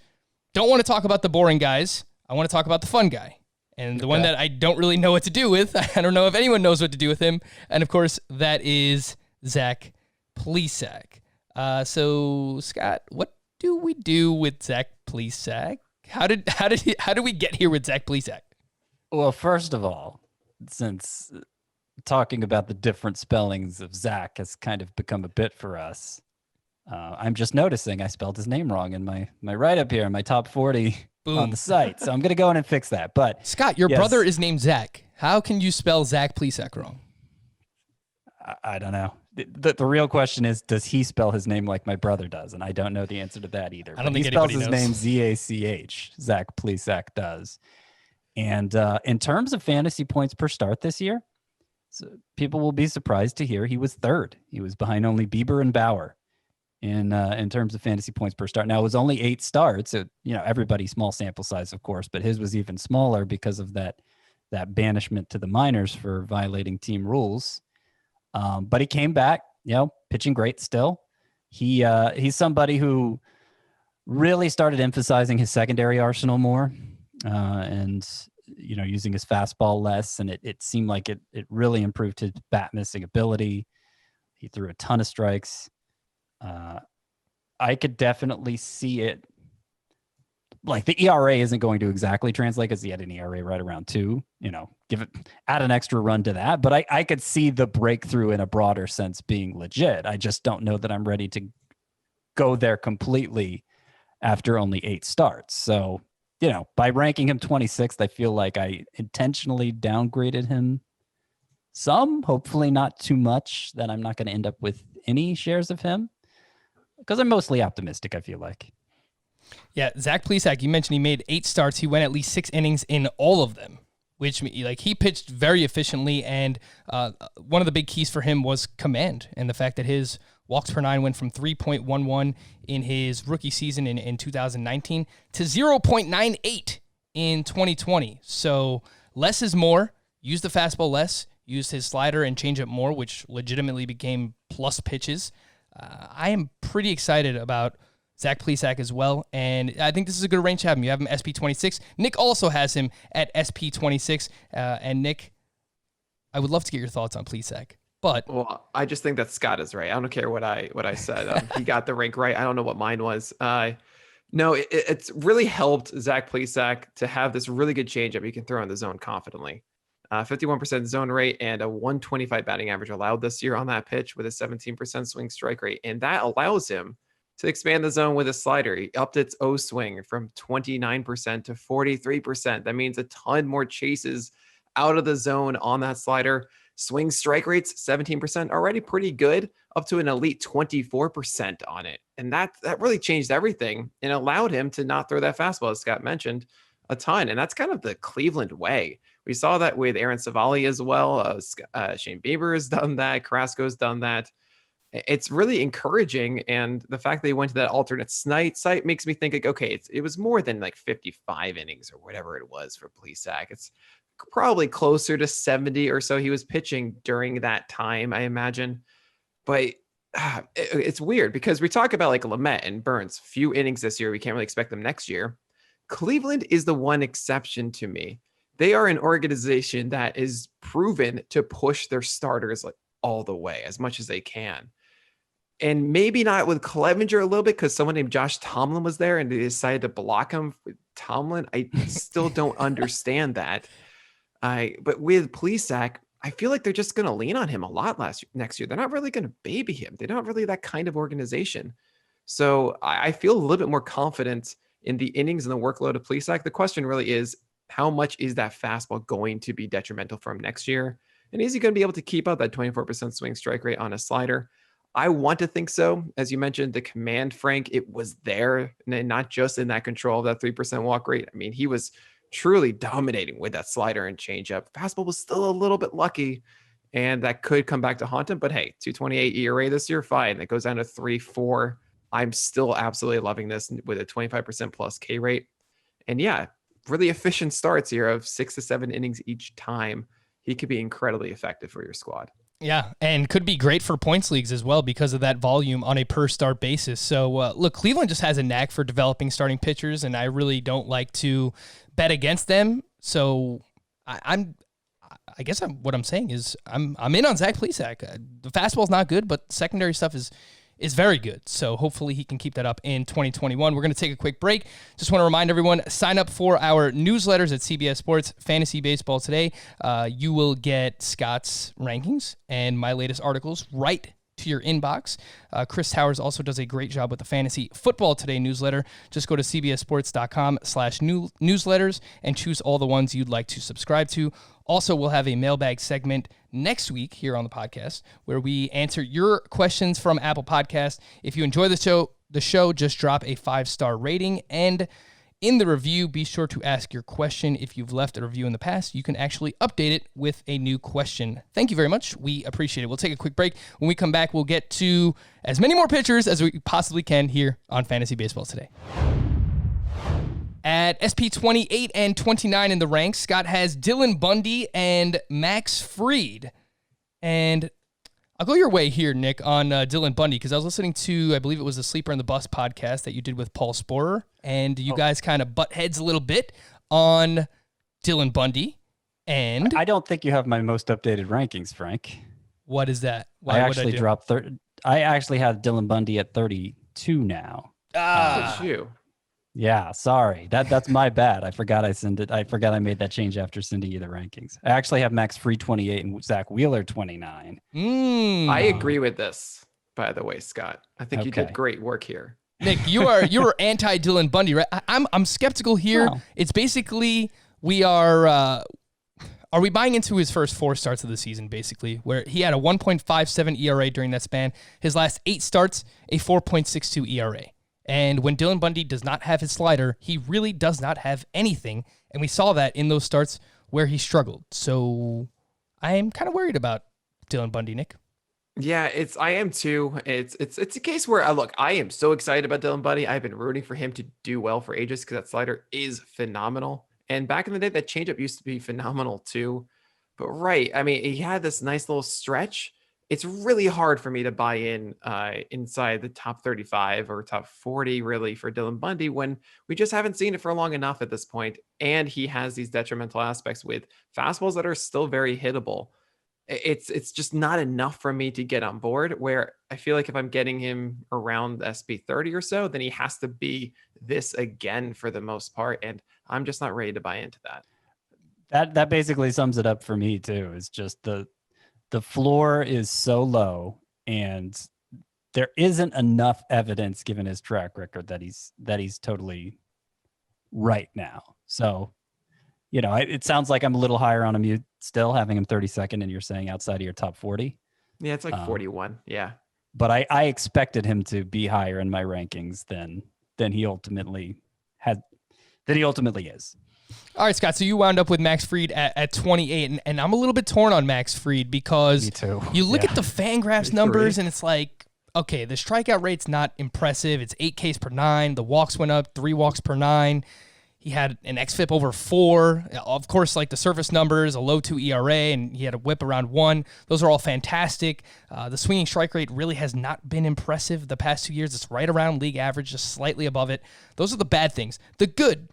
Don't want to talk about the boring guys. I want to talk about the fun guy. And the one that I don't really know what to do with. I don't know if anyone knows what to do with him. And, of course, that is Zach Plesac. So, Scott, what do we do with Zach Plesac? How did we get here with Zach Plesac? Well, first of all, since talking about the different spellings of Zach has kind of become a bit for us, I'm just noticing I spelled his name wrong in my write-up here, in my top 40 Boom. on the site. So I'm going to go in and fix that. But Scott, your brother is named Zach. How can you spell Zach Plesac wrong? I don't know. The real question is, does he spell his name like my brother does? And I don't know the answer to that either. I don't think he spells anybody his knows. name Z-A-C-H. Zach Plesac does. And in terms of fantasy points per start this year, so people will be surprised to hear he was third. He was behind only Bieber and Bauer in terms of fantasy points per start. Now, it was only 8 starts. So, everybody small sample size, of course, but his was even smaller because of that banishment to the minors for violating team rules. But he came back, pitching great still. He's somebody who really started emphasizing his secondary arsenal more, and using his fastball less, and it seemed like it really improved his bat missing ability. He threw a ton of strikes. I could definitely see it. Like, the ERA isn't going to exactly translate because he had an ERA right around 2. Add an extra run to that. But I could see the breakthrough in a broader sense being legit. I just don't know that I'm ready to go there completely after only 8 starts. So, by ranking him 26th, I feel like I intentionally downgraded him some, hopefully not too much, that I'm not going to end up with any shares of him, because I'm mostly optimistic, I feel like. Yeah, Zach Plesac, you mentioned he made 8 starts. He went at least 6 innings in all of them, which, he pitched very efficiently, and one of the big keys for him was command, and the fact that his walks per 9 went from 3.11 in his rookie season in 2019 to 0.98 in 2020. So less is more. Use the fastball less. Used his slider and changeup more, which legitimately became plus pitches. I am pretty excited about Zach Plesac as well, and I think this is a good range to have him. You have him SP26. Nick also has him at SP26. And Nick, I would love to get your thoughts on Plesac. Well, I just think that Scott is right. I don't care what I said. He got the rank right. I don't know what mine was. No, it's really helped Zach Plesac to have this really good changeup you can throw in the zone confidently. 51% zone rate and a 125 batting average allowed this year on that pitch with a 17% swing strike rate. And that allows him to expand the zone with a slider. He upped its O swing from 29% to 43%. That means a ton more chases out of the zone on that slider. Swing strike rates, 17%, already pretty good, up to an elite 24% on it. And that really changed everything and allowed him to not throw that fastball, as Scott mentioned, a ton. And that's kind of the Cleveland way. We saw that with Aaron Savali as well. Shane Bieber has done that. Carrasco's done that. It's really encouraging. And the fact that he went to that alternate site makes me think, like, okay, it was more than like 55 innings or whatever it was for Plesac. It's probably closer to 70 or so he was pitching during that time, I imagine. But it's weird because we talk about like Lamet and Burns, few innings this year. We can't really expect them next year. Cleveland is the one exception to me. They are an organization that is proven to push their starters like all the way as much as they can. And maybe not with Clevenger a little bit because someone named Josh Tomlin was there and they decided to block him with Tomlin. I still don't understand that. But with Plesac, I feel like they're just going to lean on him a lot next year. They're not really going to baby him. They're not really that kind of organization. So I feel a little bit more confident in the innings and the workload of Plesac. The question really is, how much is that fastball going to be detrimental for him next year? And is he going to be able to keep up that 24% swing strike rate on a slider? I want to think so. As you mentioned, the command, Frank, it was there, and not just in that control of that 3% walk rate. I mean, he was truly dominating with that slider and changeup. Fastball was still a little bit lucky, and that could come back to haunt him. But hey, 2.28 ERA this year, fine. That goes down to 3.4. I'm still absolutely loving this with a 25% plus K rate. And yeah, really efficient starts here of 6 to 7 innings each time. He could be incredibly effective for your squad. Yeah, and could be great for points leagues as well because of that volume on a per start basis. So, look, Cleveland just has a knack for developing starting pitchers, and I really don't like to bet against them. So, I guess what I'm saying is I'm in on Zach Plesac. The fastball's not good, but secondary stuff is very good. So hopefully he can keep that up in 2021. We're going to take a quick break. Just want to remind everyone, sign up for our newsletters at CBS Sports Fantasy Baseball today. You will get Scott's rankings and my latest articles right to your inbox. Chris Towers also does a great job with the Fantasy Football Today newsletter. Just go to cbssports.com/newsletters and choose all the ones you'd like to subscribe to. Also, we'll have a mailbag segment next week here on the podcast where we answer your questions from Apple Podcasts. If you enjoy the show, just drop a 5-star rating, and in the review, be sure to ask your question. If you've left a review in the past, you can actually update it with a new question. Thank you very much. We appreciate it. We'll take a quick break. When we come back, we'll get to as many more pitchers as we possibly can here on Fantasy Baseball Today. At SP 28 and 29 in the ranks, Scott has Dylan Bundy and Max Fried. And I'll go your way here, Nick, on Dylan Bundy, because I was listening to, I believe it was the Sleeper in the Bus podcast that you did with Paul Sporer, and you guys kind of butt heads a little bit on Dylan Bundy. And I don't think you have my most updated rankings, Frank. What is that? I actually dropped I actually have Dylan Bundy at 32 now. Look at you. Yeah, sorry. That's my bad. I forgot I made that change after sending you the rankings. I actually have Max Fried 28 and Zach Wheeler 29. I agree with this, by the way, Scott. I think you did great work here. Nick, you were anti Dylan Bundy, right? I'm skeptical here. No. It's basically we are we buying into his first 4 starts of the season, basically, where he had a 1.57 ERA during that span. His last 8 starts, a 4.62 ERA. And when Dylan Bundy does not have his slider, he really does not have anything. And we saw that in those starts where he struggled. So I am kind of worried about Dylan Bundy, Nick. Yeah, I am too. It's a case where look, I am so excited about Dylan Bundy. I've been rooting for him to do well for ages because that slider is phenomenal. And back in the day, that changeup used to be phenomenal too. But right, I mean, he had this nice little stretch. It's really hard for me to buy in inside the top 35 or top 40 really for Dylan Bundy when we just haven't seen it for long enough at this point. And he has these detrimental aspects with fastballs that are still very hittable. It's just not enough for me to get on board, where I feel like if I'm getting him around SP 30 or so, then he has to be this again for the most part. And I'm just not ready to buy into that. That basically sums it up for me too. It's just the floor is so low, and there isn't enough evidence given his track record that he's totally right now. So, it sounds like I'm a little higher on him. Still having him 32nd, and you're saying outside of your top 40. Yeah, it's like 41. Yeah, but I expected him to be higher in my rankings than he ultimately is. All right, Scott, so you wound up with Max Fried at 28, and I'm a little bit torn on Max Fried because Me too. You look at the Fangraphs numbers, and it's like, okay, the strikeout rate's not impressive. It's 8 Ks per 9. The walks went up, 3 walks per 9. He had an xFIP over 4. Of course, like the surface numbers, a low 2 ERA, and he had a whip around 1. Those are all fantastic. The swinging strike rate really has not been impressive the past 2 years. It's right around league average, just slightly above it. Those are the bad things. The good,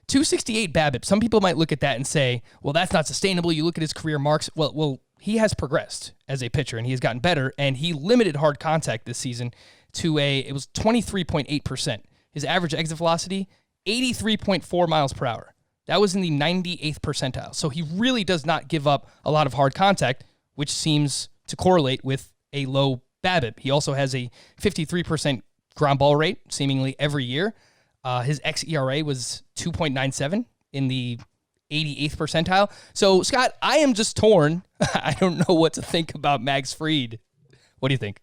268 BABIP. Some people might look at that and say, well, that's not sustainable. You look at his career marks. Well, he has progressed as a pitcher and he has gotten better, and he limited hard contact this season to it was 23.8%. His average exit velocity, 83.4 miles per hour. That was in the 98th percentile. So he really does not give up a lot of hard contact, which seems to correlate with a low BABIP. He also has a 53% ground ball rate, seemingly every year. His xERA was 2.97 in the 88th percentile. So, Scott, I am just torn. I don't know what to think about Max Fried. What do you think?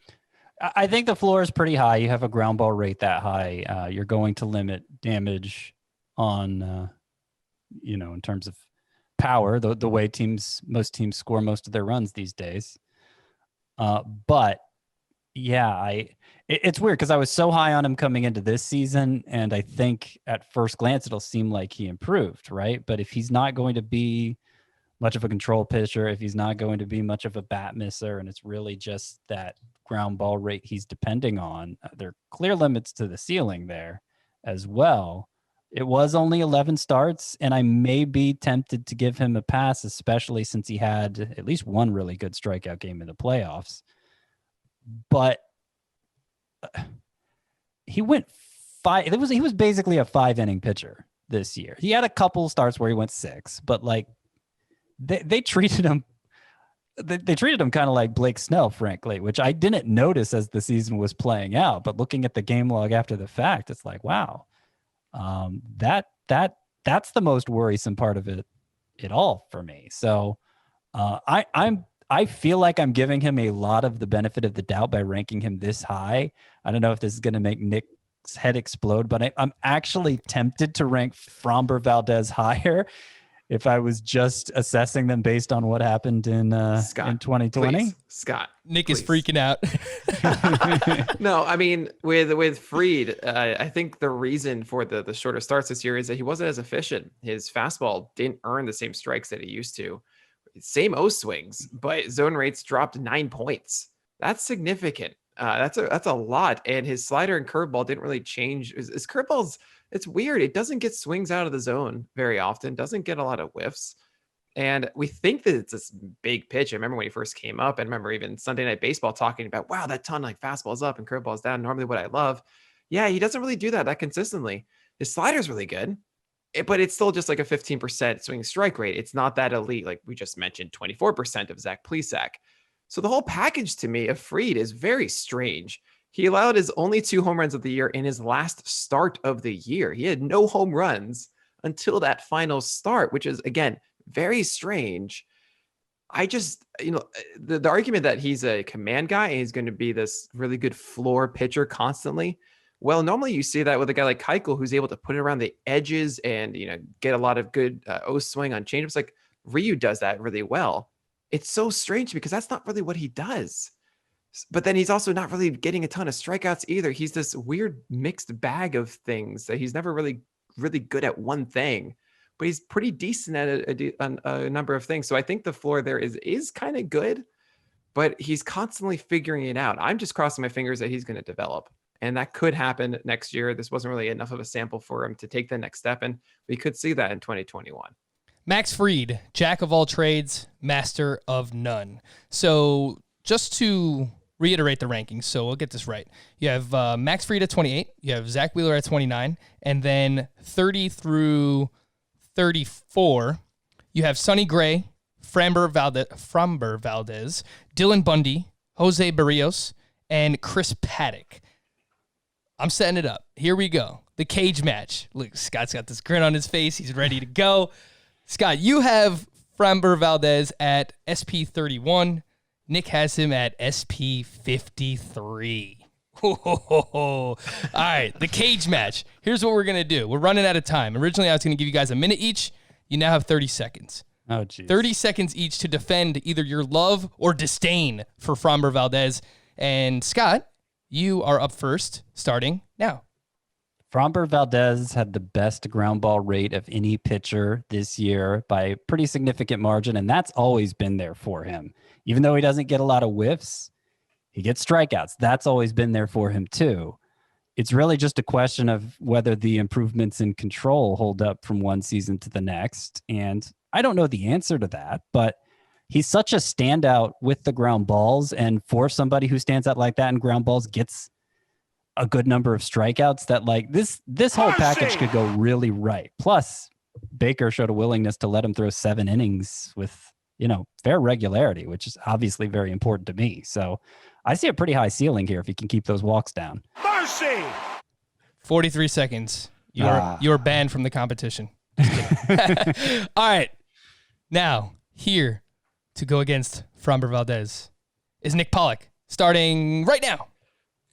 I think the floor is pretty high. You have a ground ball rate that high. You're going to limit damage on, in terms of power, the way most teams score most of their runs these days. But yeah, it's weird because I was so high on him coming into this season, and I think at first glance it'll seem like he improved, right? But if he's not going to be much of a control pitcher, if he's not going to be much of a bat misser, and it's really just that ground ball rate he's depending on, there are clear limits to the ceiling there as well. It was only 11 starts, and I may be tempted to give him a pass, especially since he had at least one really good strikeout game in the playoffs. But he went five. He was basically a 5-inning pitcher this year. He had a couple starts where he went 6, but like they treated him. They treated him kind of like Blake Snell, frankly, which I didn't notice as the season was playing out. But looking at the game log after the fact, it's like, wow, that's the most worrisome part of it all for me. So I feel like I'm giving him a lot of the benefit of the doubt by ranking him this high. I don't know if this is going to make Nick's head explode, but I'm actually tempted to rank Framber Valdez higher if I was just assessing them based on what happened in 2020. Please, Scott, Nick please. is freaking out. No, I mean, with Fried, I think the reason for the shorter starts this year is that he wasn't as efficient. His fastball didn't earn the same strikes that he used to. Same O swings, but zone rates dropped 9 points. That's significant. That's a lot. And his slider and curveball didn't really change. His curveball's, it's weird. It doesn't get swings out of the zone very often. Doesn't get a lot of whiffs. And we think that it's this big pitch. I remember when he first came up, and I remember even Sunday Night Baseball talking about, wow, that ton like fastball's up and curveball's down. Normally what I love. Yeah, he doesn't really do that consistently. His slider's really good. But it's still just like a 15% swing strike rate. It's not that elite. Like we just mentioned, 24% of Zach Plesac. So the whole package to me of Fried is very strange. He allowed his only 2 home runs of the year in his last start of the year. He had no home runs until that final start, which is, again, very strange. I just, the argument that he's a command guy and he's going to be this really good floor pitcher constantly. Well, normally you see that with a guy like Keuchel, who's able to put it around the edges and, get a lot of good O swing on changeups. Like Ryu does that really well. It's so strange because that's not really what he does. But then he's also not really getting a ton of strikeouts either. He's this weird mixed bag of things that he's never really, really good at one thing, but he's pretty decent at a number of things. So I think the floor there is kind of good, but he's constantly figuring it out. I'm just crossing my fingers that he's going to develop. And that could happen next year. This wasn't really enough of a sample for him to take the next step. And we could see that in 2021. Max Fried, jack of all trades, master of none. So just to reiterate the rankings, so we'll get this right. You have Max Fried at 28. You have Zach Wheeler at 29. And then 30 through 34, you have Sonny Gray, Framber Valdez, Dylan Bundy, Jose Barrios, and Chris Paddock. I'm setting it up. Here we go. The cage match. Look, Scott's got this grin on his face. He's ready to go. Scott, you have Framber Valdez at SP 31. Nick has him at SP 53. All right, the cage match. Here's what we're going to do. We're running out of time. Originally, I was going to give you guys a minute each. You now have 30 seconds. Oh, geez. 30 seconds each to defend either your love or disdain for Framber Valdez. And Scott, you are up first, starting now. Framber Valdez had the best ground ball rate of any pitcher this year by a pretty significant margin, and that's always been there for him. Even though he doesn't get a lot of whiffs, he gets strikeouts. That's always been there for him too. It's really just a question of whether the improvements in control hold up from one season to the next, and I don't know the answer to that, but he's such a standout with the ground balls, and for somebody who stands out like that in ground balls gets a good number of strikeouts, that like this whole package could go really right. Plus, Baker showed a willingness to let him throw 7 innings with, fair regularity, which is obviously very important to me. So I see a pretty high ceiling here if he can keep those walks down. Mercy! 43 seconds. You're banned from the competition. All right. Now, here to go against Framber Valdez is Nick Pollack, starting right now.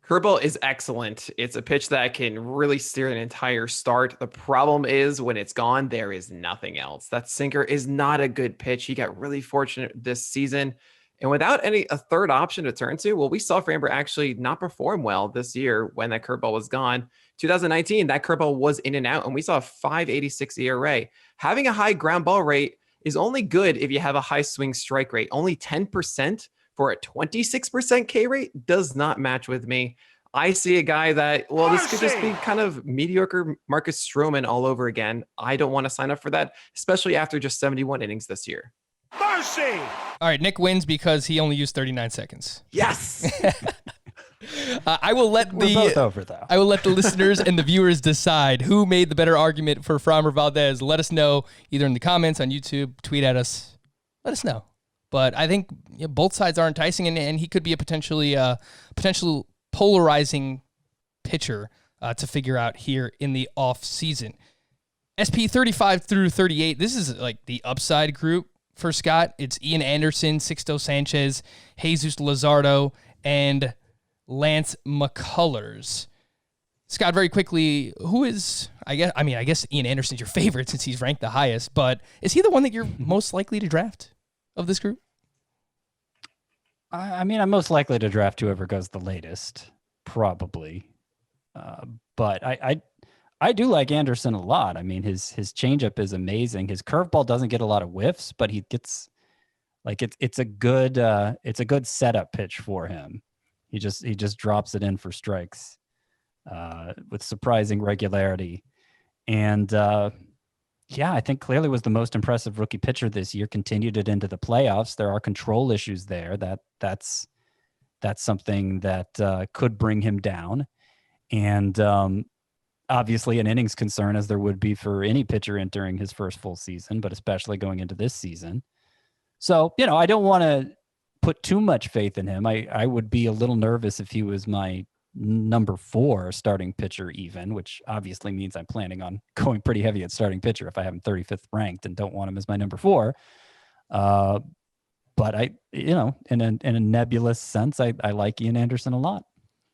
Curveball is excellent. It's a pitch that can really steer an entire start. The problem is when it's gone, there is nothing else. That sinker is not a good pitch. He got really fortunate this season. And without a third option to turn to, well, we saw Framber actually not perform well this year when that curveball was gone. 2019, that curveball was in and out, and we saw a 5.86 ERA. Having a high ground ball rate is only good if you have a high swing strike rate. Only 10% for a 26% K rate does not match with me. I see a guy that, well, this could just be kind of mediocre Marcus Stroman all over again. I don't want to sign up for that, especially after just 71 innings this year. Mercy! All right, Nick wins because he only used 39 seconds. Yes. I will let We're both over, though. I will let the listeners and the viewers decide who made the better argument for Framber Valdez. Let us know either in the comments on YouTube, tweet at us. Let us know. But I think both sides are enticing, and he could be a potential polarizing pitcher to figure out here in the off season. SP 35 through 38. This is like the upside group for Scott. It's Ian Anderson, Sixto Sanchez, Jesus Luzardo, and Lance McCullers. Scott, very quickly, who is, I guess Ian Anderson's your favorite since he's ranked the highest, but is he the one that you're most likely to draft of this group? I'm most likely to draft whoever goes the latest, probably. But I do like Anderson a lot. I mean, his changeup is amazing. His curveball doesn't get a lot of whiffs, but he gets it's a good setup pitch for him. He just drops it in for strikes with surprising regularity. And I think clearly was the most impressive rookie pitcher this year, continued it into the playoffs. There are control issues there. That's something that could bring him down. And obviously an innings concern, as there would be for any pitcher entering his first full season, but especially going into this season. So, I don't want to put too much faith in him. I would be a little nervous if he was my number 4 starting pitcher even, which obviously means I'm planning on going pretty heavy at starting pitcher if I have him 35th ranked and don't want him as my number 4. But I, in a nebulous sense, I like Ian Anderson a lot.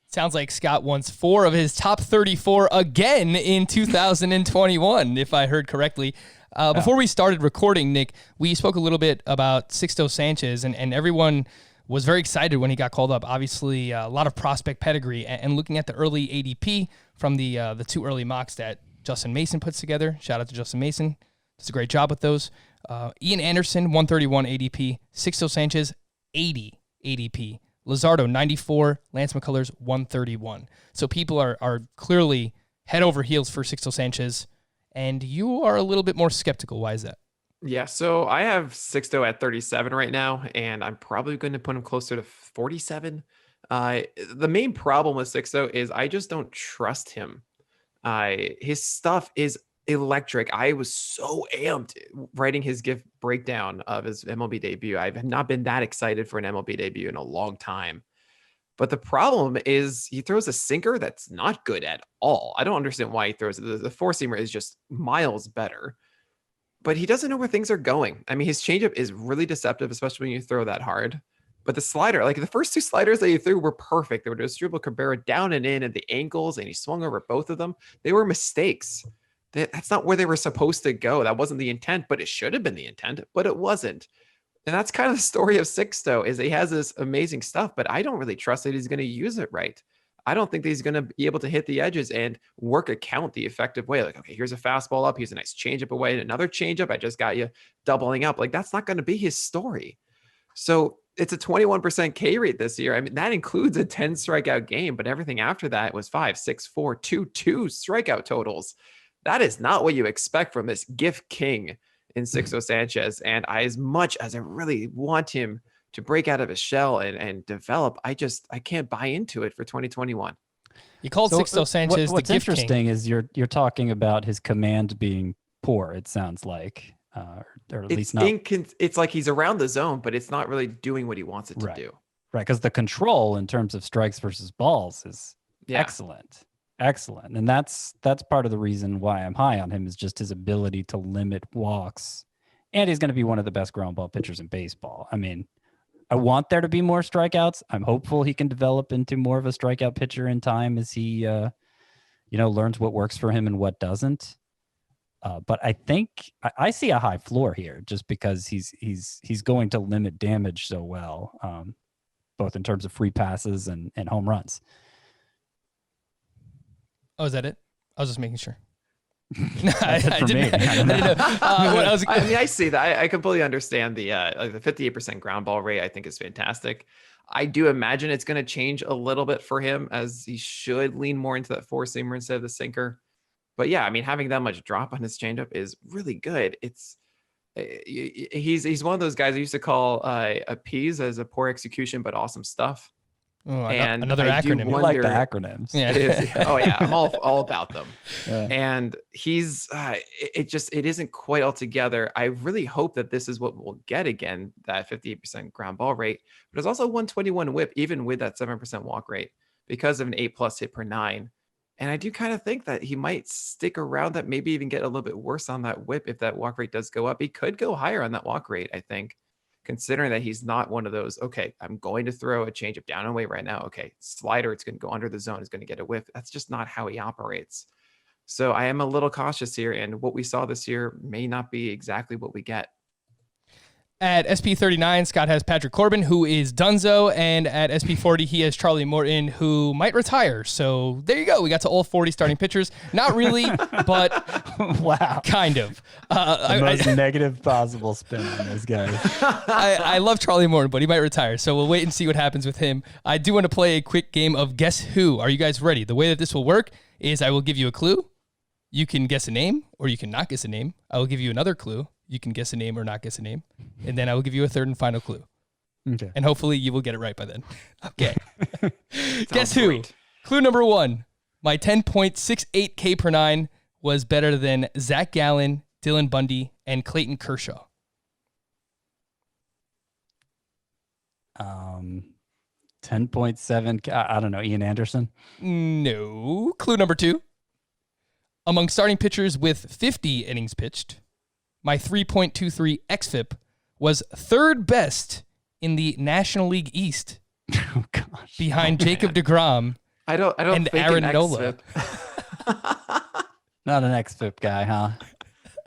Sounds like Scott wants 4 of his top 34 again in 2021, if I heard correctly. Before we started recording, Nick, we spoke a little bit about Sixto Sanchez, and everyone was very excited when he got called up. Obviously, a lot of prospect pedigree, and looking at the early ADP from the 2 early mocks that Justin Mason puts together. Shout out to Justin Mason. Does a great job with those. Ian Anderson, 131 ADP. Sixto Sanchez, 80 ADP. Luzardo, 94. Lance McCullers, 131. So people are clearly head over heels for Sixto Sanchez, and you are a little bit more skeptical. Why is that? Yeah, so I have Sixto at 37 right now, and I'm probably going to put him closer to 47. The main problem with Sixto is I just don't trust him. His stuff is electric. I was so amped writing his GIF breakdown of his MLB debut. I've not been that excited for an MLB debut in a long time. But the problem is he throws a sinker that's not good at all. I don't understand why he throws it. The four-seamer is just miles better. But he doesn't know where things are going. I mean, his changeup is really deceptive, especially when you throw that hard. But the slider, like the first 2 sliders that he threw were perfect. They were just dribble Cabrera down and in at the ankles, and he swung over both of them. They were mistakes. That's not where they were supposed to go. That wasn't the intent, but it should have been the intent, but it wasn't. And that's kind of the story of Sixto, is he has this amazing stuff, but I don't really trust that he's going to use it right. I don't think that he's going to be able to hit the edges and work a count the effective way. Like, okay, here's a fastball up. Here's a nice changeup away and another changeup. I just got you doubling up. Like, that's not going to be his story. So it's a 21% K rate this year. I mean, that includes a 10 strikeout game, but everything after that was 5, 6, 4, 2 strikeout totals. That is not what you expect from this GIF king. in Sixto Sanchez. And as much as I really want him to break out of his shell and develop, I can't buy into it for 2021. You called Sixto Sanchez what's the gift interesting king. is you're talking about his command being poor, it sounds like, or at least not. It's like he's around the zone, but it's not really doing what he wants it to do. Right, because the control in terms of strikes versus balls is excellent. And that's part of the reason why I'm high on him, is just his ability to limit walks. And he's going to be one of the best ground ball pitchers in baseball. I mean, I want there to be more strikeouts. I'm hopeful he can develop into more of a strikeout pitcher in time as he, learns what works for him and what doesn't. But I think I see a high floor here, just because he's going to limit damage so well, both in terms of free passes and home runs. Oh, is that it? I was just making sure. I didn't know. I see that. I completely understand the 58% ground ball rate. I think is fantastic. I do imagine it's going to change a little bit for him, as he should lean more into that four seamer instead of the sinker. But yeah, I mean, having that much drop on his changeup is really good. He's one of those guys I used to call appease as a poor execution but awesome stuff. Oh, and another acronym. You like the acronyms. Yeah. Oh yeah, I'm all about them. Yeah. And he's it isn't quite all together. I really hope that this is what we'll get again, that 58% ground ball rate. But there's also 121 whip, even with that 7% walk rate, because of an 8+ hit per 9. And I do kind of think that he might stick around that, maybe even get a little bit worse on that whip if that walk rate does go up. He could go higher on that walk rate, I think, considering that he's not one of those, okay, I'm going to throw a changeup down and away right now. Okay, slider, it's going to go under the zone, it's going to get a whiff. That's just not how he operates. So I am a little cautious here, and what we saw this year may not be exactly what we get. At SP39, Scott has Patrick Corbin, who is Dunzo, and at SP40, he has Charlie Morton, who might retire. So there you go. We got to all 40 starting pitchers. Not really, but wow, kind of. The most negative possible spin on this guy. I love Charlie Morton, but he might retire. So we'll wait and see what happens with him. I do want to play a quick game of Guess Who. Are you guys ready? The way that this will work is I will give you a clue. You can guess a name, or you can not guess a name. I will give you another clue. You can guess a name or not guess a name. And then I will give you a third and final clue. Okay. And hopefully you will get it right by then. Okay. Guess who? Great. Clue number 1. My 10.68 K per 9 was better than Zach Gallen, Dylan Bundy, and Clayton Kershaw. 10.7. I don't know. Ian Anderson? No. Clue number 2. Among starting pitchers with 50 innings pitched, my 3.23 xFIP was third best in the National League East, behind Jacob deGrom I don't and think Aaron an Nola. Not an xFIP guy, huh?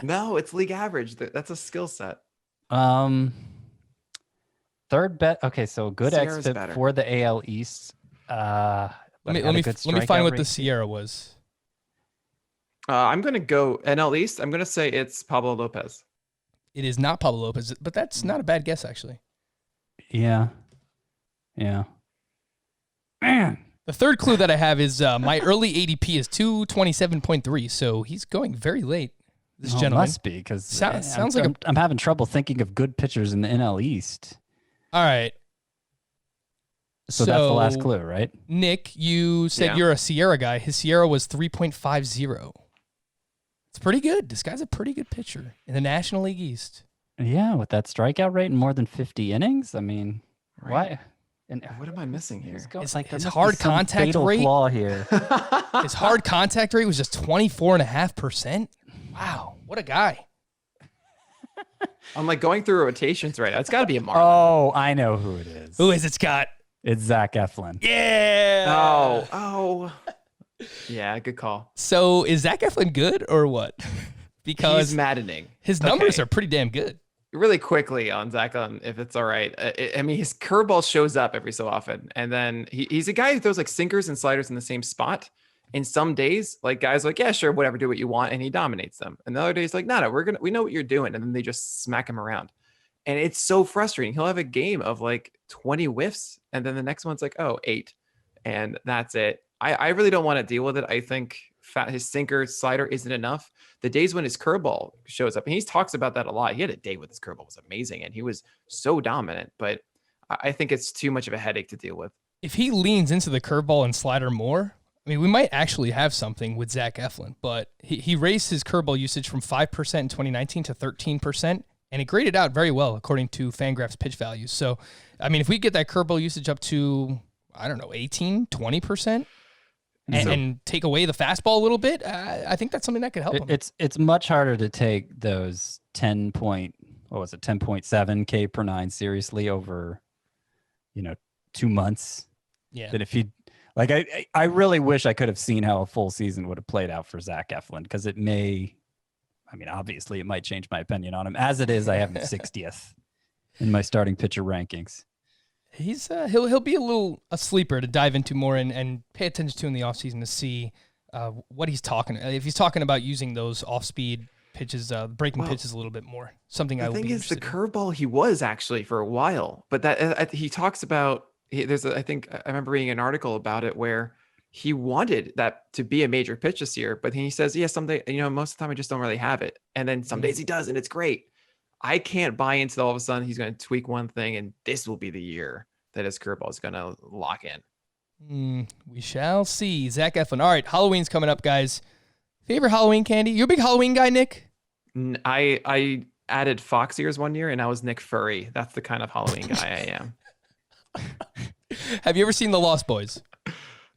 No, it's league average. That's a skill set. Third bet. Okay, so good Sierra's xFIP better. for the AL East. Let me find what the Sierra was. I'm going to go NL East. I'm going to say it's Pablo Lopez. It is not Pablo Lopez, but that's not a bad guess, actually. Yeah. Man. The third clue that I have is my early ADP is 227.3, so he's going very late, this gentleman. Must be, because sounds like I'm having trouble thinking of good pitchers in the NL East. All right. So that's the last clue, right? Nick, you said you're a Sierra guy. His Sierra was 3.50. It's pretty good. This guy's a pretty good pitcher in the National League East. Yeah, with that strikeout rate and more than 50 innings. I mean, why? And what am I missing here? It's like his hard contact rate. Flaw here. His hard contact rate was just 24.5%. Wow, what a guy! I'm like going through rotations right now. It's got to be a Marlin. Oh, I know who it is. Who is it, Scott? It's Zach Eflin. Yeah. Oh. Yeah, good call. So is Zach Eflin good or what? Because he's maddening. His numbers are pretty damn good. Really quickly on Zach, if it's all right. I mean, his curveball shows up every so often, and then he's a guy who throws like sinkers and sliders in the same spot. And some days, like guys are like, yeah, sure, whatever, do what you want, and he dominates them. And the other days, like, no, we know what you're doing, and then they just smack him around. And it's so frustrating. He'll have a game of like 20 whiffs, and then the next one's like, 8, and that's it. I really don't want to deal with it. I think his sinker slider isn't enough. The days when his curveball shows up, and he talks about that a lot. He had a day with his curveball was amazing, and he was so dominant. But I think it's too much of a headache to deal with. If he leans into the curveball and slider more, I mean, we might actually have something with Zach Eflin. But he raised his curveball usage from 5% in 2019 to 13%, and it graded out very well according to Fangraph's pitch values. So, I mean, if we get that curveball usage up to, I don't know, 18, 20%, and take away the fastball a little bit, I think that's something that could help him. It's much harder to take those 10.7 K per nine seriously over, 2 months. Yeah. Than if he, like, I really wish I could have seen how a full season would have played out for Zach Eflin, because it may, obviously it might change my opinion on him. As it is, I have him 60th in my starting pitcher rankings. He's he'll be a sleeper to dive into more and pay attention to in the offseason to see what he's talking. If he's talking about using those off-speed pitches, breaking pitches a little bit more, something I will be interested in. The curveball he was actually for a while, but that he talks about. I think I remember reading an article about it where he wanted that to be a major pitch this year, but he says, yeah, someday, most of the time I just don't really have it, and then some days he does, and it's great. I can't buy into that all of a sudden he's going to tweak one thing and this will be the year that his curveball is going to lock in. We shall see. Zach Eflin. All right, Halloween's coming up, guys. Favorite Halloween candy? You a big Halloween guy, Nick? I added fox ears one year and I was Nick Furry. That's the kind of Halloween guy I am. Have you ever seen The Lost Boys?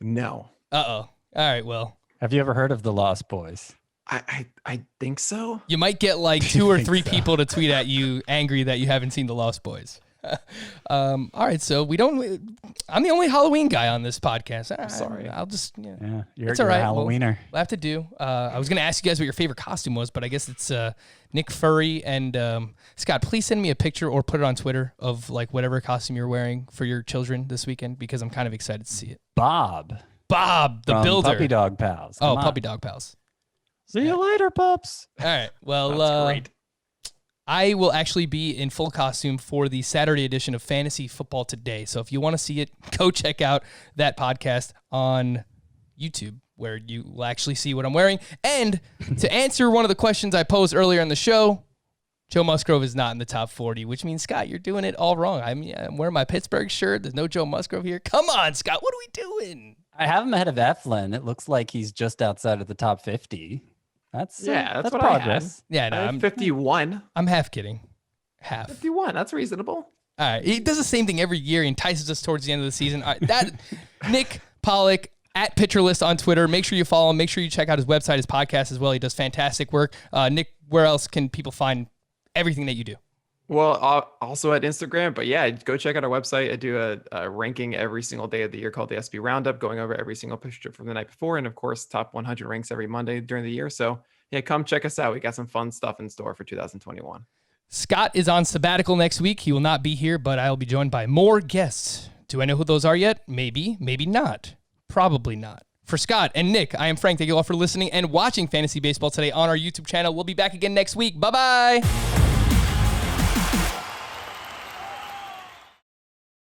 No. Uh-oh. All right, well. Have you ever heard of The Lost Boys? I think so. You might get like 2 or 3 people to tweet at you angry that you haven't seen The Lost Boys. All right, so I'm the only Halloween guy on this podcast. I'm sorry. I'll just, Yeah, you're it's all right. a Halloweener. We'll have to do. I was going to ask you guys what your favorite costume was, but I guess it's Nick Furry. And Scott, please send me a picture or put it on Twitter of like whatever costume you're wearing for your children this weekend, because I'm kind of excited to see it. Bob, the from builder. Puppy Dog Pals. Come on. Puppy Dog Pals. See you later, pups. All right. Well, That's great. I will actually be in full costume for the Saturday edition of Fantasy Football Today. So if you want to see it, go check out that podcast on YouTube, where you will actually see what I'm wearing. And to answer one of the questions I posed earlier in the show, Joe Musgrove is not in the top 40, which means, Scott, you're doing it all wrong. I'm wearing my Pittsburgh shirt. There's no Joe Musgrove here. Come on, Scott. What are we doing? I have him ahead of Eflin. It looks like he's just outside of the top 50. That's what progress. Yeah, no, I'm 51. I'm half kidding. Half. 51. That's reasonable. All right. He does the same thing every year. He entices us towards the end of the season. All right, Nick Pollack at Pitcher List on Twitter. Make sure you follow him. Make sure you check out his website, his podcast as well. He does fantastic work. Nick, where else can people find everything that you do? Well, also at Instagram, but yeah, go check out our website. I do a ranking every single day of the year called the SB Roundup, going over every single pitch strip from the night before. And of course, top 100 ranks every Monday during the year. So yeah, come check us out. We got some fun stuff in store for 2021. Scott is on sabbatical next week. He will not be here, but I'll be joined by more guests. Do I know who those are yet? Maybe, maybe not. Probably not. For Scott and Nick, I am Frank. Thank you all for listening and watching Fantasy Baseball Today on our YouTube channel. We'll be back again next week. Bye-bye.